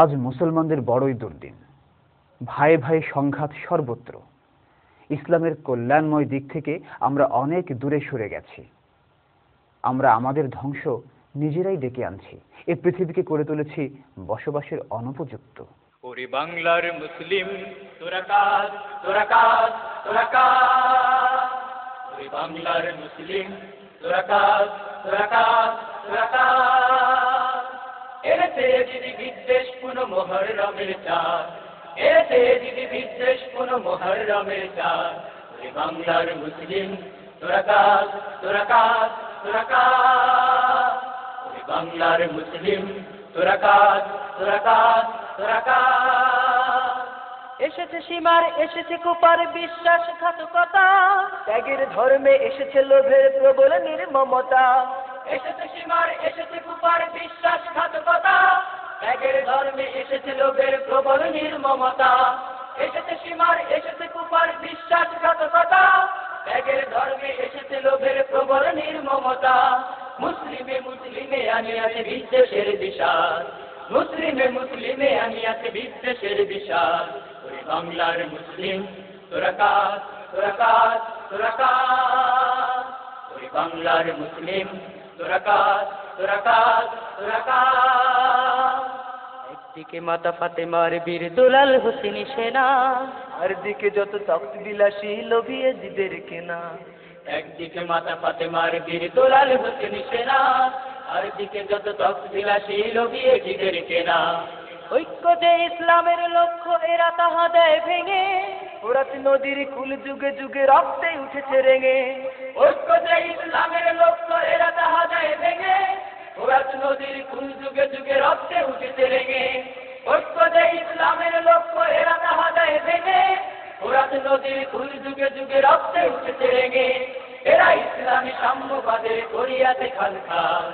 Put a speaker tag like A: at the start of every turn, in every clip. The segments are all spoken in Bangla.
A: আজ মুসলমানদের বড়ই দুর্দিন। ভাই ভাই সংঘাত সর্বত্র। ইসলামের কল্যাণময় দিক থেকে আমরা অনেক দূরে সরে গেছি। আমরা আমাদের ধ্বংস নিজেরাই ডেকে আনছি। এই পৃথিবীকে করে তুলেছি বসবাসের অনুপযুক্ত।
B: ওরে বাংলার মুসলিম তোরা কার, তোরা কার, তোরা কার। ওরে বাংলার মুসলিম তোরা কার, তোরা কার, তোরা কার। এতে যদি বিদ্বেষ কোন মুহররমের চাঁদ, এতে যদি বিদ্বেষ কোন মুহররমের চাঁদ। ওরে বাংলার মুসলিম তোরা কার, তোরা কার, তোরা কার। ওরে বাংলার মুসলিম তোরা কার, তোরা কার, তোরা কার।
C: এসেছে সীমার, এসেছে কুপার বিশ্বাসঘাতকতা, ত্যাগের ধর্মে এসেছে লোভের প্রবল নির্মমতা।
B: এসেছে সীমার, এসেছে কুপার বিশ্বাসঘাতকতা, ত্যাগের ধর্মে এসেছে লোভের প্রবল নির্মমতা। এসেছে সীমার, এসেছে কুপার বিশ্বাসঘাতকতা, ত্যাগের ধর্মে এসেছে লোভের প্রবল নির্মমতা। মুসলিমে মুসলিমে আনিয়াছে বিদ্বেষের বিশাল, মুসলিমে মুসলিমে আনিয়াছে বিদ্বেষের বিশাল। ওরে বাংলার মুসলিম তোরা কার, তোরা কার, তোরা কার। ওরে বাংলার মুসলিম তোরা কার, তোরা কার, তোরা কার।
C: একদিকে মাতা ফাতেমার বীর দুলাল হোসেনি সেনা, আর দিকে যত তখ্ত বিলাসী লোভিয়ে জিদের কেনা।
B: একদিকে মাতা ফাতেমার বীর দুলাল হোসেনি সেনা, আর দিকে যত তখ্ত বিলাসী লোভিয়ে জিদের কেনা।
C: ঐক্য যে ইসলামের লক্ষ্য, এরা তাহা দেয় ভেঙে। ফোরাত নদীর কুল যুগে যুগে রক্তে উঠেছে রেঙে।
B: ঐক্য যে ইসলামের লক্ষ্য, এরা তাহা দেয় ভেঙে। ফোরাত নদীর কুল যুগে যুগে রক্তে উঠেছে রেঙে। ঐক্য যে ইসলামের লক্ষ্য, এরা তাহা দেয় ভেঙে। ফোরাত নদীর কুল যুগে যুগে রক্তে উঠেছে রেঙে। এরা ইসলামী সাম্যবাদের করিয়াছে খানখান,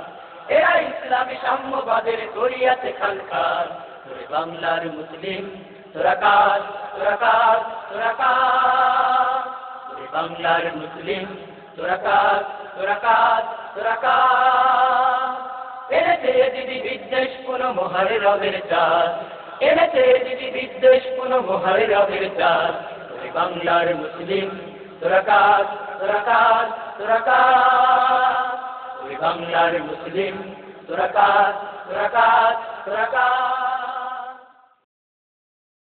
B: এরা ইসলামী সাম্যবাদের করিয়াছে খানখান। ওরে বাংলার মুসলিম তোরা কার, তোরা কার, তোরা কার। ওরে বাংলার মুসলিম তোরা কার, তোরা কার, তোরা কার। এনেছে যদি বিদ্বেষ কোন মুহররমের চাঁদ, এনেছে যদি বিদ্বেষ কোন মুহররমের চাঁদ। ওরে বাংলার মুসলিম তোরা কার, তোরা কার, তোরা কার। ওরে বাংলার মুসলিম তোরা কার, তোরা কার, তোরা কার।